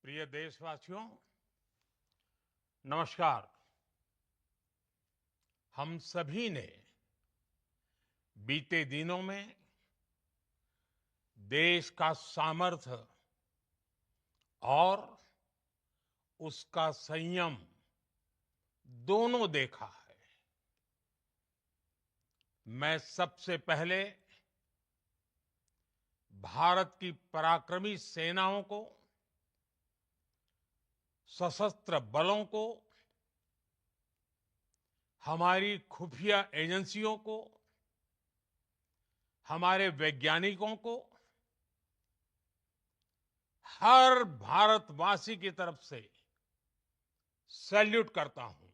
प्रिय देशवासियों, नमस्कार। हम सभी ने बीते दिनों में देश का सामर्थ्य और उसका संयम दोनों देखा है। मैं सबसे पहले भारत की पराक्रमी सेनाओं को, सशस्त्र बलों को, हमारी खुफिया एजेंसियों को, हमारे वैज्ञानिकों को, हर भारतवासी की तरफ से सैल्यूट करता हूं।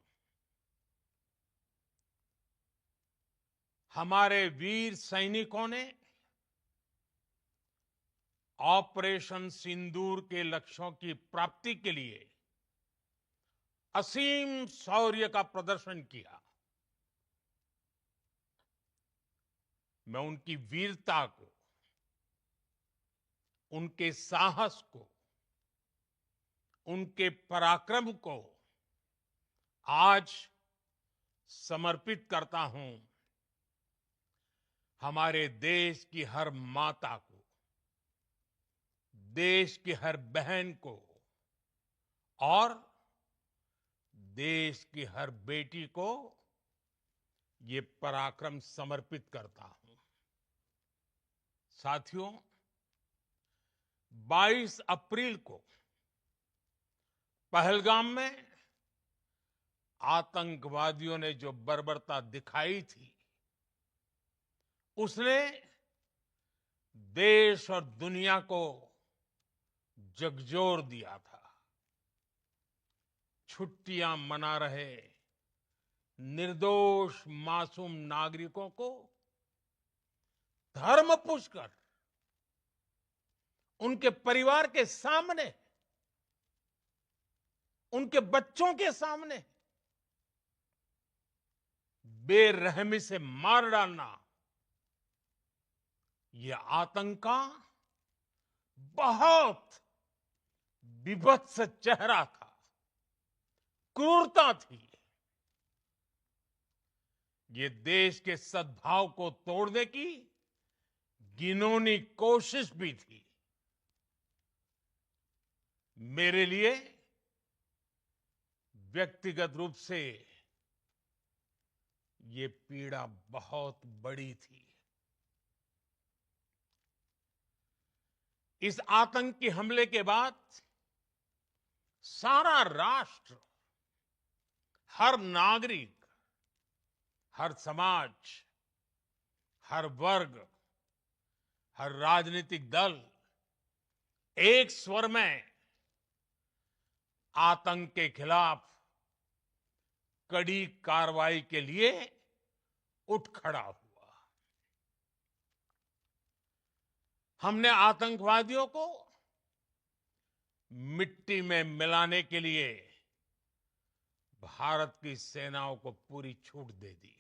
हमारे वीर सैनिकों ने ऑपरेशन सिंदूर के लक्ष्यों की प्राप्ति के लिए असीम शौर्य का प्रदर्शन किया। मैं उनकी वीरता को, उनके साहस को, उनके पराक्रम को आज समर्पित करता हूं हमारे देश की हर माता को, देश की हर बहन को और देश की हर बेटी को ये पराक्रम समर्पित करता हूं। साथियों, 22 अप्रैल को पहलगाम में आतंकवादियों ने जो बर्बरता दिखाई थी, उसने देश और दुनिया को झकझोर दिया था। छुट्टियां मना रहे निर्दोष मासूम नागरिकों को धर्म पूछकर उनके परिवार के सामने, उनके बच्चों के सामने बेरहमी से मार डालना, यह आतंक का बहुत विभत्स चेहरा था, क्रूरता थी। ये देश के सद्भाव को तोड़ने की घिनौनी कोशिश भी थी। मेरे लिए व्यक्तिगत रूप से ये पीड़ा बहुत बड़ी थी। इस आतंकी हमले के बाद सारा राष्ट्र, हर नागरिक, हर समाज, हर वर्ग, हर राजनीतिक दल एक स्वर में आतंक के खिलाफ कड़ी कार्रवाई के लिए उठ खड़ा हुआ। हमने आतंकवादियों को मिट्टी में मिलाने के लिए भारत की सेनाओं को पूरी छूट दे दी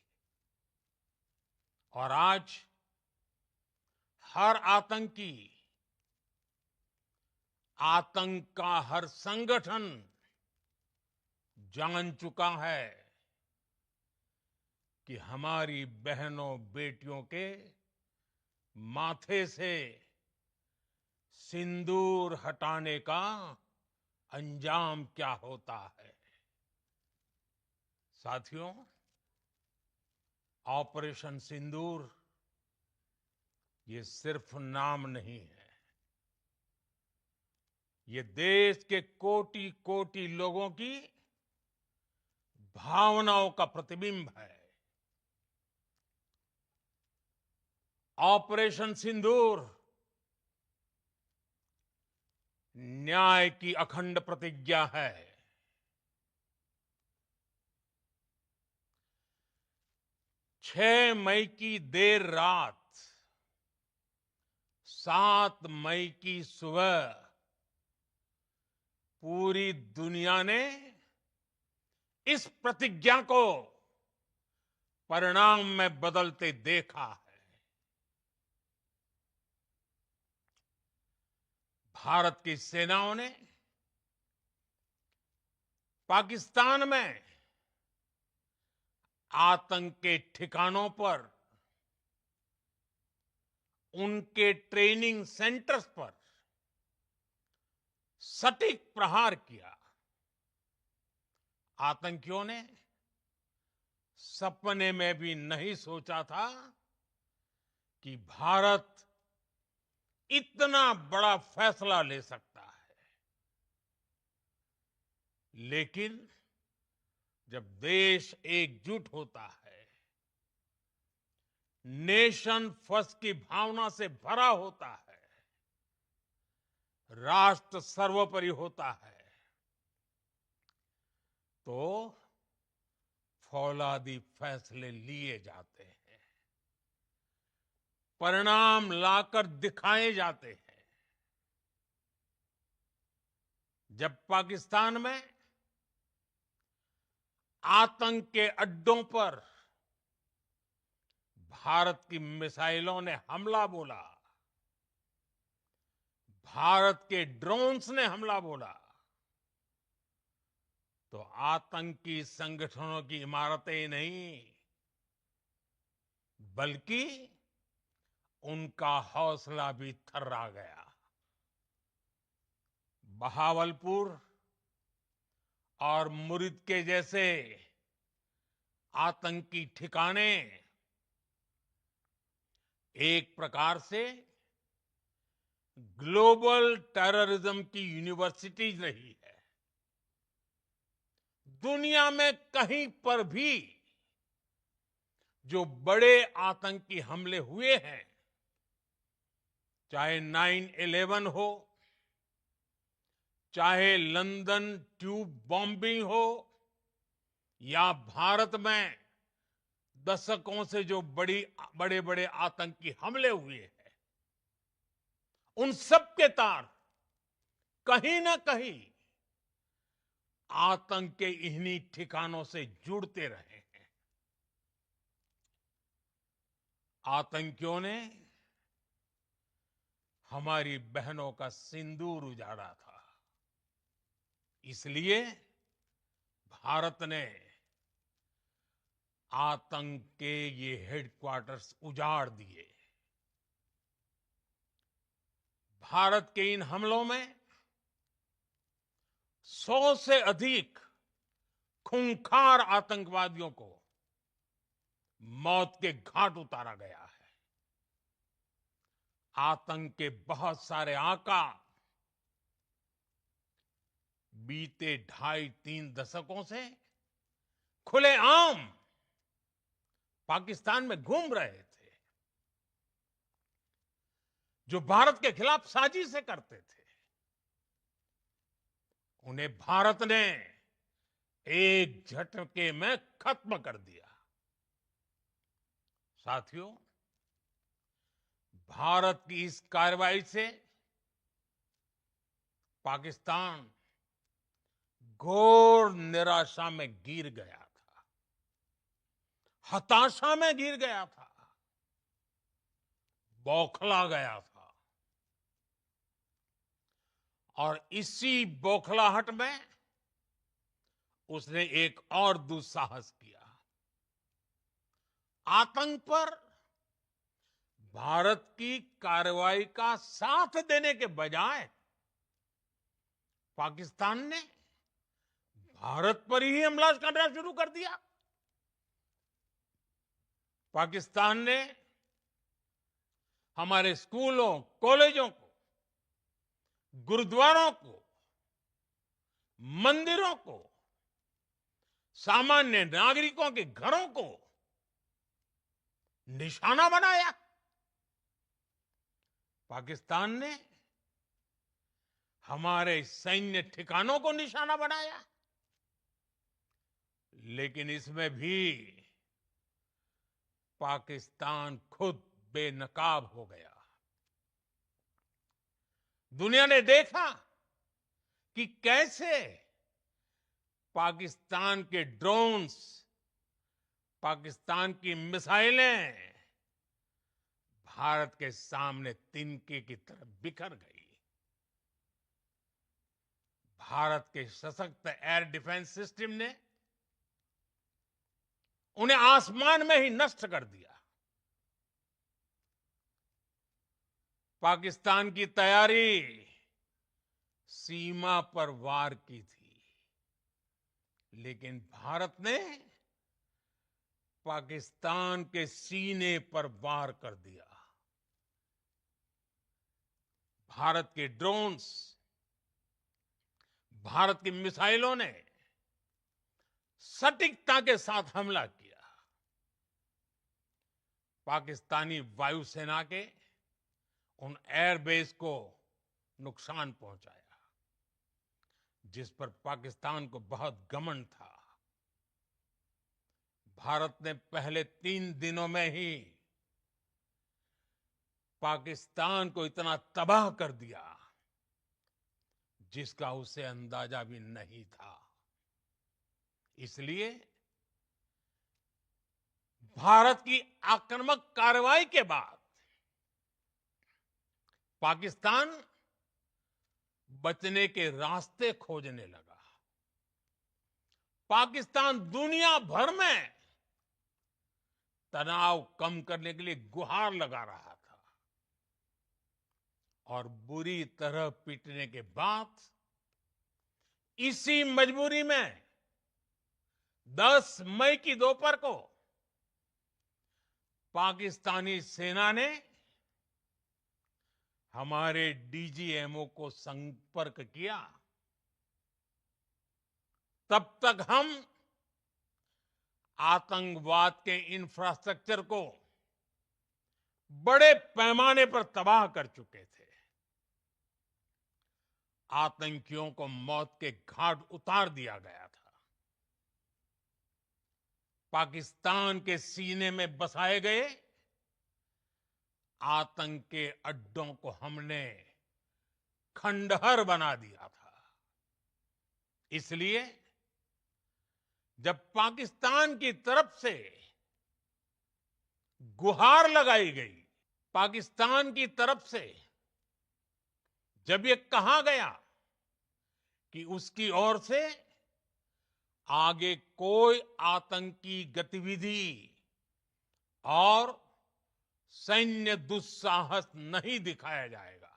और आज हर आतंकी, आतंक का हर संगठन जान चुका है कि हमारी बहनों बेटियों के माथे से सिंदूर हटाने का अंजाम क्या होता है। साथियों, ऑपरेशन सिंदूर ये सिर्फ नाम नहीं है, ये देश के कोटि कोटि लोगों की भावनाओं का प्रतिबिंब है। ऑपरेशन सिंदूर न्याय की अखंड प्रतिज्ञा है। 6 मई की देर रात, 7 मई की सुबह पूरी दुनिया ने इस प्रतिज्ञा को परिणाम में बदलते देखा है। भारत की सेनाओं ने पाकिस्तान में आतंक के ठिकानों पर, उनके ट्रेनिंग सेंटर्स पर सटीक प्रहार किया। आतंकियों ने सपने में भी नहीं सोचा था कि भारत इतना बड़ा फैसला ले सकता है। लेकिन जब देश एकजुट होता है, नेशन फर्स्ट की भावना से भरा होता है, राष्ट्र सर्वोपरि होता है, तो फौलादी फैसले लिए जाते हैं, परिणाम लाकर दिखाए जाते हैं। जब पाकिस्तान में आतंक के अड्डों पर भारत की मिसाइलों ने हमला बोला, भारत के ड्रोन्स ने हमला बोला, तो आतंकी संगठनों की इमारतें नहीं, बल्कि उनका हौसला भी थर्रा गया। बहावलपुर और मुरिद के जैसे आतंकी ठिकाने एक प्रकार से ग्लोबल टेररिज्म की यूनिवर्सिटीज रही है। दुनिया में कहीं पर भी जो बड़े आतंकी हमले हुए हैं, चाहे 9/11 हो, चाहे लंदन ट्यूब बॉम्बिंग हो, या भारत में दशकों से जो बड़े बड़े आतंकी हमले हुए हैं, उन सब के तार कहीं ना कहीं आतंक के इन्हीं ठिकानों से जुड़ते रहे हैं। आतंकियों ने हमारी बहनों का सिंदूर उजाड़ा था, इसलिए भारत ने आतंक के ये हेडक्वार्टर्स उजाड़ दिए। भारत के इन हमलों में 100 से अधिक खूंखार आतंकवादियों को मौत के घाट उतारा गया है। आतंक के बहुत सारे आका बीते 2.5-3 दशकों से खुलेआम पाकिस्तान में घूम रहे थे, जो भारत के खिलाफ साजिशें करते थे। उन्हें भारत ने एक झटके में खत्म कर दिया। साथियों, भारत की इस कार्रवाई से पाकिस्तान घोर निराशा में गिर गया था, हताशा में गिर गया था, बौखला गया था। और इसी बौखलाहट में उसने एक और दुस्साहस किया। आतंक पर भारत की कार्रवाई का साथ देने के बजाय पाकिस्तान ने भारत पर ही हमला करना शुरू कर दिया। पाकिस्तान ने हमारे स्कूलों, कॉलेजों को, गुरुद्वारों को, मंदिरों को, सामान्य नागरिकों के घरों को निशाना बनाया। पाकिस्तान ने हमारे सैन्य ठिकानों को निशाना बनाया। लेकिन इसमें भी पाकिस्तान खुद बेनकाब हो गया। दुनिया ने देखा कि कैसे पाकिस्तान के ड्रोन्स, पाकिस्तान की मिसाइलें भारत के सामने तिनके की तरह बिखर गई। भारत के सशक्त एयर डिफेंस सिस्टम ने उन्हें आसमान में ही नष्ट कर दिया। पाकिस्तान की तैयारी सीमा पर वार की थी, लेकिन भारत ने पाकिस्तान के सीने पर वार कर दिया। भारत के ड्रोन्स, भारत की मिसाइलों ने सटीकता के साथ हमला किया। पाकिस्तानी वायुसेना के उन एयरबेस को नुकसान पहुंचाया, जिस पर पाकिस्तान को बहुत घमंड था। भारत ने पहले 3 दिनों में ही पाकिस्तान को इतना तबाह कर दिया, जिसका उसे अंदाजा भी नहीं था। इसलिए भारत की आक्रामक कार्रवाई के बाद पाकिस्तान बचने के रास्ते खोजने लगा। पाकिस्तान दुनिया भर में तनाव कम करने के लिए गुहार लगा रहा था, और बुरी तरह पीटने के बाद इसी मजबूरी में 10 मई की दोपहर को पाकिस्तानी सेना ने हमारे डीजीएमओ को संपर्क किया। तब तक हम आतंकवाद के इंफ्रास्ट्रक्चर को बड़े पैमाने पर तबाह कर चुके थे। आतंकियों को मौत के घाट उतार दिया गया था। पाकिस्तान के सीने में बसाए गए आतंक के अड्डों को हमने खंडहर बना दिया था। इसलिए जब पाकिस्तान की तरफ से गुहार लगाई गई, पाकिस्तान की तरफ से जब ये कहा गया कि उसकी ओर से आगे कोई आतंकी गतिविधि और सैन्य दुस्साहस नहीं दिखाया जाएगा,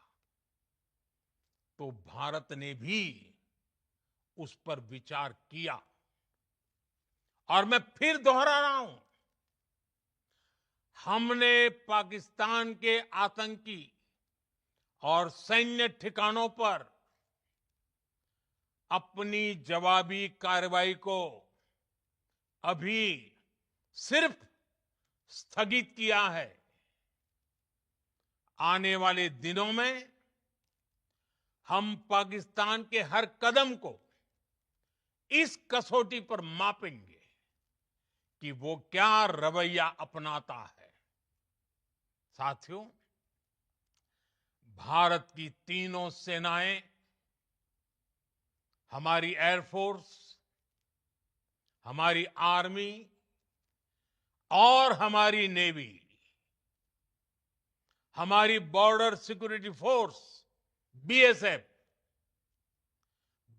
तो भारत ने भी उस पर विचार किया। और मैं फिर दोहरा रहा हूं, हमने पाकिस्तान के आतंकी और सैन्य ठिकानों पर अपनी जवाबी कार्रवाई को अभी सिर्फ स्थगित किया है। आने वाले दिनों में हम पाकिस्तान के हर कदम को इस कसौटी पर मापेंगे कि वो क्या रवैया अपनाता है। साथियों, भारत की तीनों सेनाएं, हमारी एयरफोर्स, हमारी आर्मी और हमारी नेवी, हमारी border security force BSF,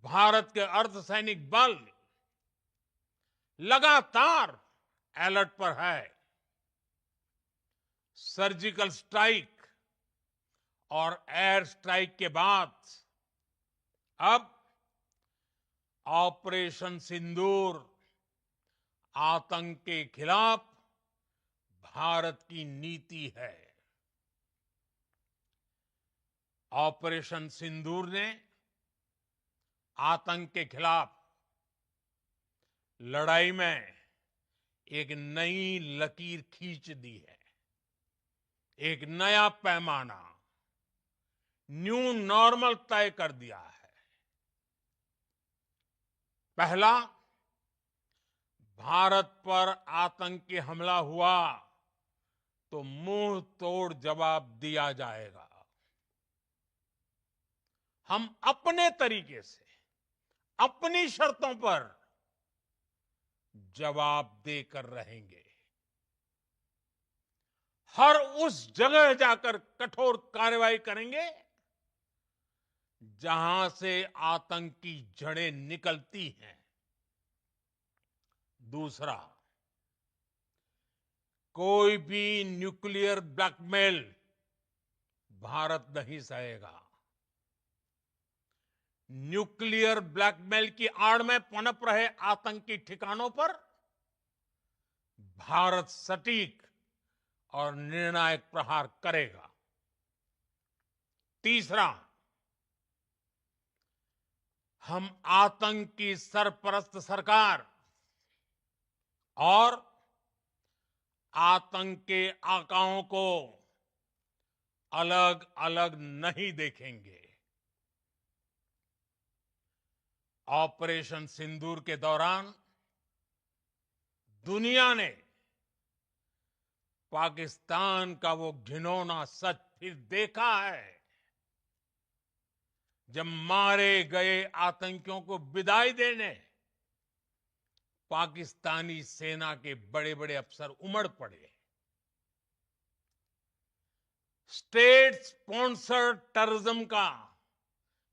Bharat के अर्धसैनिक बल लगातार अलर्ट पर है। सर्जिकल स्ट्राइक और एयर स्ट्राइक के बाद अब ऑपरेशन सिंदूर आतंक के खिलाफ भारत की नीति है। ऑपरेशन सिंदूर ने आतंक के खिलाफ लड़ाई में एक नई लकीर खींच दी है। एक नया पैमाना, न्यू नॉर्मल तय कर दिया है। पहला, भारत पर आतंकी हमला हुआ तो मुंह तोड़ जवाब दिया जाएगा। हम अपने तरीके से, अपनी शर्तों पर जवाब देकर रहेंगे। हर उस जगह जाकर कठोर कार्रवाई करेंगे जहां से आतंक की जड़ें निकलती हैं। दूसरा, कोई भी न्यूक्लियर ब्लैकमेल भारत नहीं सहेगा। न्यूक्लियर ब्लैकमेल की आड़ में पनप रहे आतंकी ठिकानों पर भारत सटीक और निर्णायक प्रहार करेगा। तीसरा, हम आतंक की सरपरस्त सरकार और आतंक के आकाओं को अलग अलग नहीं देखेंगे। ऑपरेशन सिंदूर के दौरान दुनिया ने पाकिस्तान का वो घिनौना सच फिर देखा है, जब मारे गए आतंकियों को विदाई देने पाकिस्तानी सेना के बड़े बड़े अफसर उमड़ पड़े। स्टेट स्पॉन्सर्ड टेररिज्म का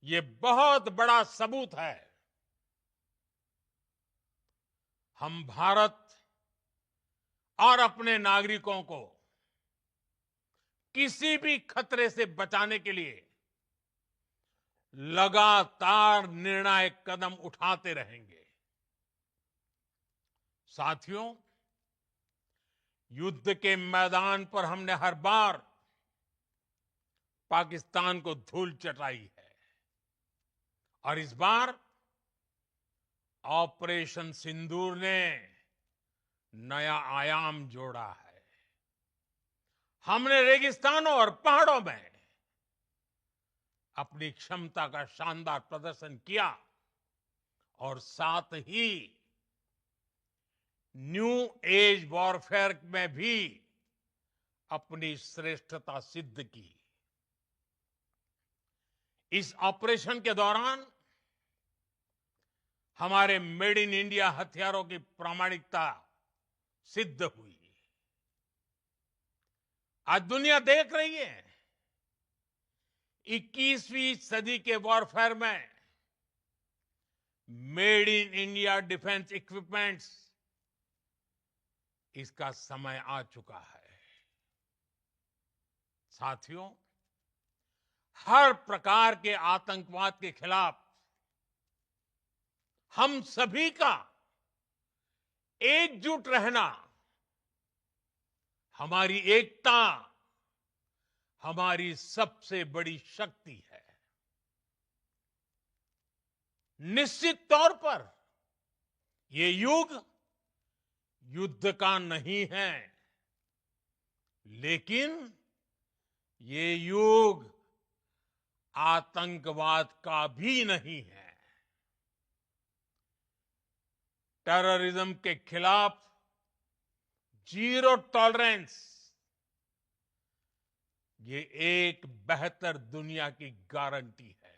ये बहुत बड़ा सबूत है। हम भारत और अपने नागरिकों को किसी भी खतरे से बचाने के लिए लगातार निर्णायक कदम उठाते रहेंगे। साथियों, युद्ध के मैदान पर हमने हर बार पाकिस्तान को धूल चटाई है और इस बार ऑपरेशन सिंदूर ने नया आयाम जोड़ा है। हमने रेगिस्तानों और पहाड़ों में अपनी क्षमता का शानदार प्रदर्शन किया और साथ ही न्यू एज वॉरफेयर में भी अपनी श्रेष्ठता सिद्ध की। इस ऑपरेशन के दौरान हमारे मेड इन इंडिया हथियारों की प्रामाणिकता सिद्ध हुई। आज दुनिया देख रही है 21वीं सदी के वॉरफेयर में made in India defence equipments, इसका समय आ चुका है। साथियों, हर प्रकार के आतंकवाद के खिलाफ हम सभी का एकजुट रहना, हमारी एकता हमारी सबसे बड़ी शक्ति है। निश्चित तौर पर ये युग युद्ध का नहीं है, लेकिन ये युग आतंकवाद का भी नहीं है। टेररिज्म के खिलाफ जीरो टॉलरेंस, ये एक बेहतर दुनिया की गारंटी है।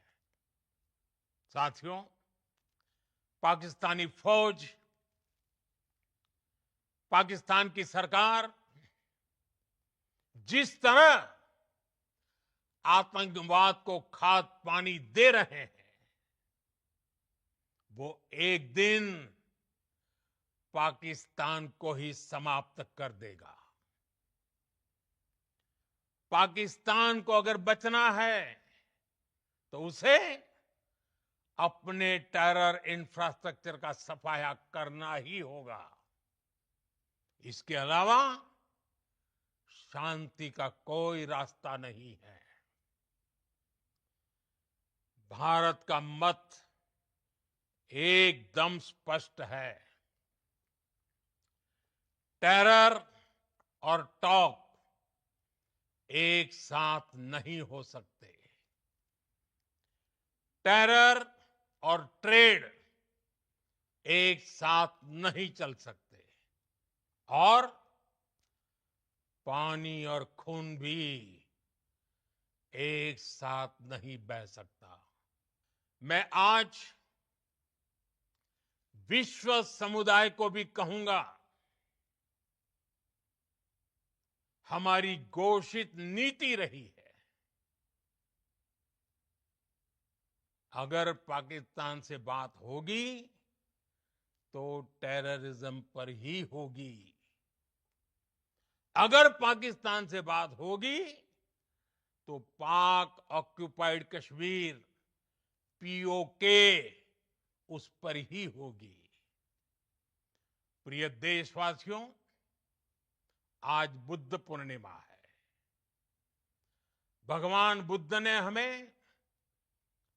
साथियों, पाकिस्तानी फौज, पाकिस्तान की सरकार जिस तरह आतंकवाद को खाद पानी दे रहे हैं, वो एक दिन पाकिस्तान को ही समाप्त कर देगा। पाकिस्तान को अगर बचना है तो उसे अपने टेरर इंफ्रास्ट्रक्चर का सफाया करना ही होगा। इसके अलावा शांति का कोई रास्ता नहीं है। भारत का मत एकदम स्पष्ट है। टेरर और टॉक एक साथ नहीं हो सकते। टेरर और ट्रेड एक साथ नहीं चल सकते और पानी और खून भी एक साथ नहीं बह सकता। मैं आज विश्व समुदाय को भी कहूंगा, हमारी घोषित नीति रही है अगर पाकिस्तान से बात होगी तो टेररिज्म पर ही होगी। अगर पाकिस्तान से बात होगी तो पाक ऑक्युपाइड कश्मीर पीओके उस पर ही होगी। प्रिय देशवासियों, आज बुद्ध पूर्णिमा है। भगवान बुद्ध ने हमें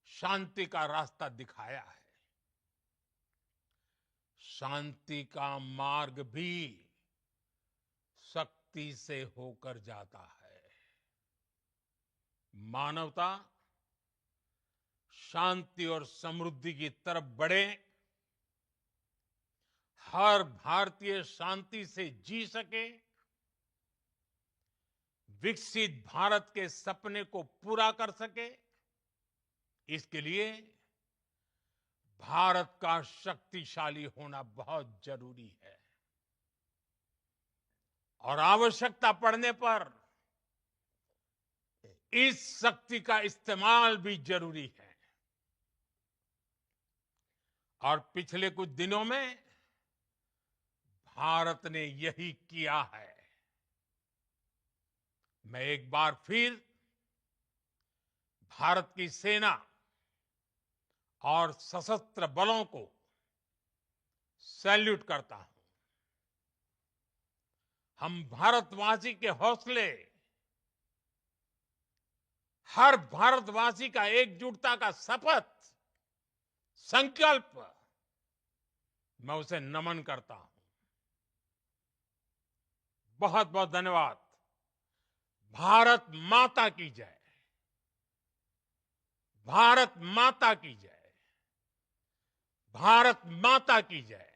शांति का रास्ता दिखाया है। शांति का मार्ग भी शक्ति से होकर जाता है। मानवता शांति और समृद्धि की तरफ बढ़े, हर भारतीय शांति से जी सके, विकसित भारत के सपने को पूरा कर सके, इसके लिए भारत का शक्तिशाली होना बहुत जरूरी है। और आवश्यकता पड़ने पर इस शक्ति का इस्तेमाल भी जरूरी है। और पिछले कुछ दिनों में भारत ने यही किया है। मैं एक बार फिर भारत की सेना और सशस्त्र बलों को सैल्यूट करता हूं। हम भारतवासी के हौसले, हर भारतवासी का एकजुटता का शपथ, संकल्प, मैं उसे नमन करता हूं। बहुत बहुत धन्यवाद। भारत माता की जय। भारत माता की जय। भारत माता की जय।